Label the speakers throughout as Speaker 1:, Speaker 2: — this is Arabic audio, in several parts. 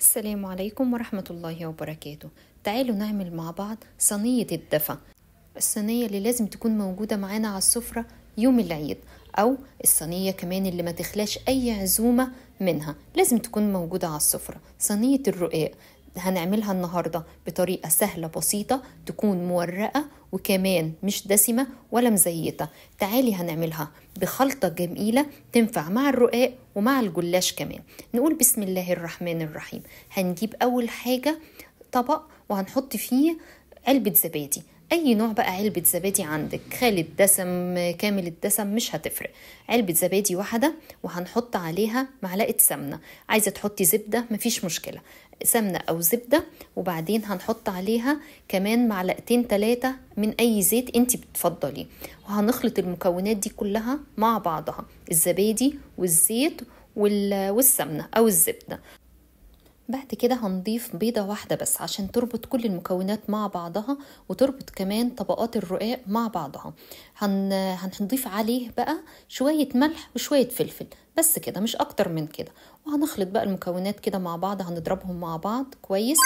Speaker 1: السلام عليكم ورحمة الله وبركاته. تعالوا نعمل مع بعض صينية الدفا. الصينية اللي لازم تكون موجودة معانا على السفرة يوم العيد، أو الصينية كمان اللي ما تخلاش أي عزومة منها لازم تكون موجودة على السفرة. صينية الرقاق هنعملها النهاردة بطريقة سهلة بسيطة، تكون مورقة وكمان مش دسمة ولا مزيتة. تعالي هنعملها بخلطة جميلة تنفع مع الرقاق ومع الجلاش كمان. نقول بسم الله الرحمن الرحيم. هنجيب أول حاجة طبق وهنحط فيه علبة زبادي، اي نوع بقى علبة زبادي عندك، خالي الدسم كامل الدسم مش هتفرق. علبة زبادي واحدة، وهنحط عليها معلقة سمنة. عايزة تحطي زبدة مفيش مشكلة، سمنة او زبدة. وبعدين هنحط عليها كمان معلقتين 3 من اي زيت انتي بتفضلي، وهنخلط المكونات دي كلها مع بعضها، الزبادي والزيت والسمنة او الزبدة. بعد كده هنضيف بيضة واحدة بس عشان تربط كل المكونات مع بعضها، وتربط كمان طبقات الرقاق مع بعضها. هنضيف عليه بقى شوية ملح وشوية فلفل بس كده، مش اكتر من كده. وهنخلط بقى المكونات كده مع بعض، هنضربهم مع بعض كويس.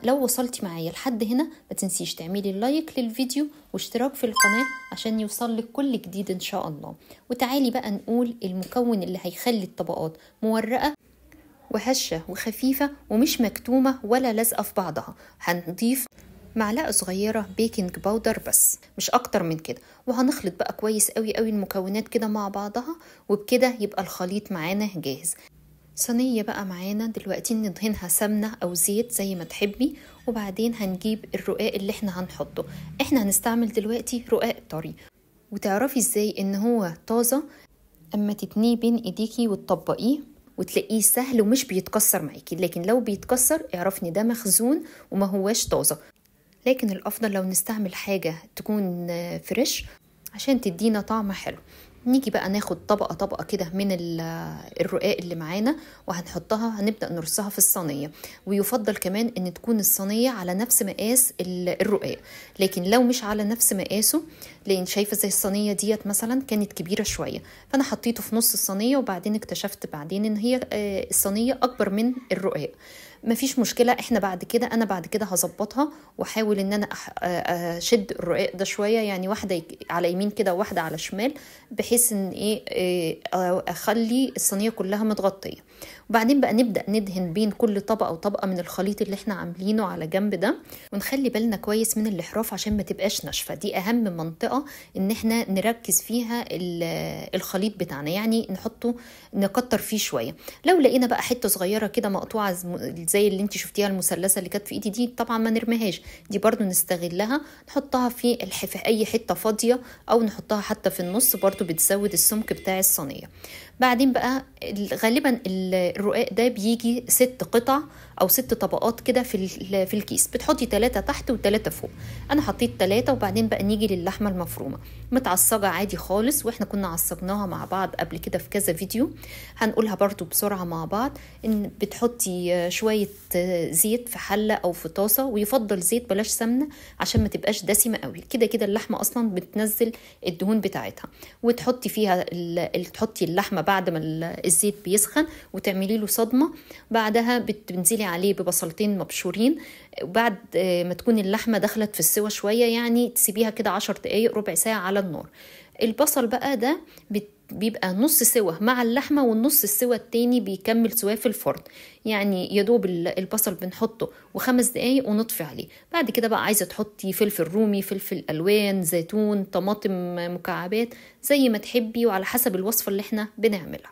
Speaker 1: لو وصلتي معايا لحد هنا ما تنسيش تعملي لايك للفيديو واشتراك في القناة عشان يوصلك كل جديد ان شاء الله. وتعالي بقى نقول المكون اللي هيخلي الطبقات مورقة وهشة وخفيفة ومش مكتومة ولا لازقة في بعضها. هنضيف معلقة صغيرة بيكنج باودر بس، مش أكتر من كده. وهنخلط بقى كويس قوي قوي المكونات كده مع بعضها، وبكده يبقى الخليط معانا جاهز. صينية بقى معانا دلوقتي ندهنها سمنة أو زيت زي ما تحبي، وبعدين هنجيب الرقاق اللي احنا هنحطه. احنا هنستعمل دلوقتي رقاق طري، وتعرفي ازاي ان هو طازة اما تتنيه بين ايديكي وتطبقيه وتلاقيه سهل ومش بيتكسر معاكي. لكن لو بيتكسر اعرفني ده مخزون وما هواش طازة. لكن الافضل لو نستعمل حاجة تكون فريش عشان تدينا طعم حلو. نيجي بقى ناخد طبقة طبقة كده من الرقاق اللي معانا، وهنحطها هنبدأ نرصها في الصينية. ويفضل كمان ان تكون الصينية على نفس مقاس الرقاق، لكن لو مش على نفس مقاسه، لان شايفة زي الصينية ديت مثلا كانت كبيرة شوية، فانا حطيته في نص الصينية، وبعدين اكتشفت بعدين ان هي الصينية اكبر من الرقاق. مفيش مشكلة، احنا انا بعد كده هظبطها واحاول ان انا اشد الرقاق ده شوية، يعني واحدة على يمين كده وواحدة على شمال، بحيث ان اخلي الصينية كلها متغطية. وبعدين بقى نبدأ ندهن بين كل طبقة وطبقة من الخليط اللي احنا عاملينه على جنب ده، ونخلي بالنا كويس من الاحراف عشان ما تبقاش ناشفة. دي اهم منطقة ان احنا نركز فيها الخليط بتاعنا، يعني نحطه نكتر فيه شوية. لو لقينا بقى حتة صغيرة كده مقطوعة زي اللي انت شفتيها المثلثة اللي كانت في ايدي دي، طبعا ما نرميهاش، دي برضو نستغلها، نحطها في اي حتة فاضية، او نحطها حتى في النص، برضو بتزود السمك بتاع الصينية. بعدين بقى غالبا الرقاق ده بيجي 6 قطع او 6 طبقات كده في الكيس، بتحطي 3 تحت و3 فوق. انا حطيت 3. وبعدين بقى نيجي للحمة المفرومة متعصجة عادي خالص، واحنا كنا عصجناها مع بعض قبل كده في كذا فيديو، هنقولها برضو بسرعة مع بعض. ان بتحطي شوية زيت في حلة او في طاسة، ويفضل زيت بلاش سمنة عشان ما تبقاش دسمة قوي. كده كده اللحمة اصلا بتنزل الدهون بتاعتها، وتحطي فيها تحطي اللحمة بعد ما الزيت بيسخن وتعملي له صدمة. بعدها بتنزلي عليه ببصلتين مبشورين، وبعد ما تكون اللحمة دخلت في السوا شوية، يعني تسيبيها كده 10 دقايق ربع ساعة على النار. البصل بقى ده بيبقى نص سوا مع اللحمة، والنص السوا التاني بيكمل سوا في الفرن. يعني يدوب البصل بنحطه و5 دقايق ونطفي عليه. بعد كده بقى عايزة تحطي فلفل رومي، فلفل ألوان، زيتون، طماطم مكعبات زي ما تحبي، وعلى حسب الوصفة اللي احنا بنعملها.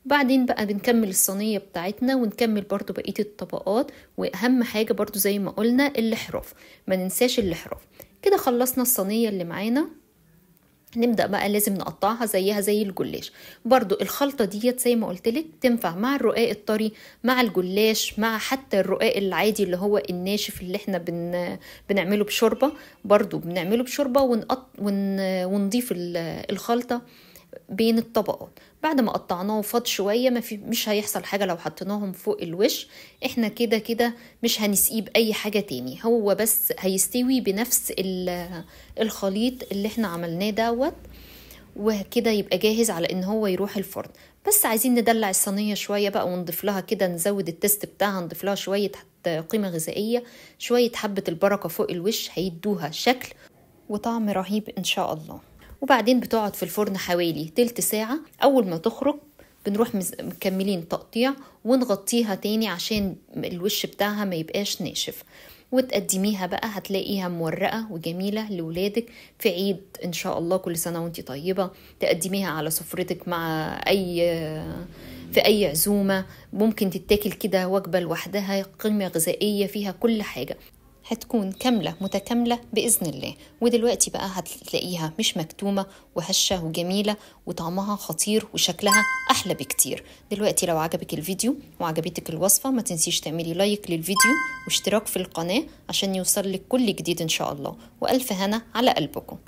Speaker 1: وبعدين بقى بنكمل الصينية بتاعتنا، ونكمل برضو بقية الطبقات. وأهم حاجة برضو زي ما قلنا الحراف، ما ننساش الحراف. كده خلصنا الصينية اللي معانا. نبدأ بقى لازم نقطعها زيها زي الجلاش. برضو الخلطة ديت زي ما قلتلك تنفع مع الرقاق الطري، مع الجلاش، مع حتى الرقاق العادي اللي هو الناشف اللي احنا بنعمله بشوربة. برضو بنعمله بشوربة ونضيف الخلطة بين الطبقات. بعد ما قطعناه وفاض شوية مش هيحصل حاجة لو حطيناهم فوق الوش. احنا كده كده مش هنسقيه بأي حاجة تاني، هو بس هيستوي بنفس الخليط اللي احنا عملناه دوت، وكده يبقى جاهز على ان هو يروح الفرن. بس عايزين ندلع الصينية شوية بقى ونضيف لها كده، نزود التست بتاعها، نضيف لها شوية قيمة غذائية، شوية حبة البركة فوق الوش هيدوها شكل وطعم رهيب إن شاء الله. وبعدين بتقعد في الفرن حوالي تلت ساعة. أول ما تخرج بنروح مكملين تقطيع ونغطيها تاني عشان الوش بتاعها ما يبقاش ناشف، وتقدميها بقى هتلاقيها مورقة وجميلة لولادك في عيد إن شاء الله. كل سنة وانتي طيبة. تقدميها على سفرتك مع في أي عزومة، ممكن تتاكل كده وجبة لوحدها، قيمة غذائية فيها كل حاجة، هتكون كاملة متكاملة بإذن الله. ودلوقتي بقى هتلاقيها مش مكتومة وهشة وجميلة وطعمها خطير وشكلها أحلى بكتير. دلوقتي لو عجبك الفيديو وعجبتك الوصفة ما تنسيش تعملي لايك للفيديو واشتراك في القناة عشان يوصل لك كل جديد إن شاء الله. وألف هنا على قلبكم.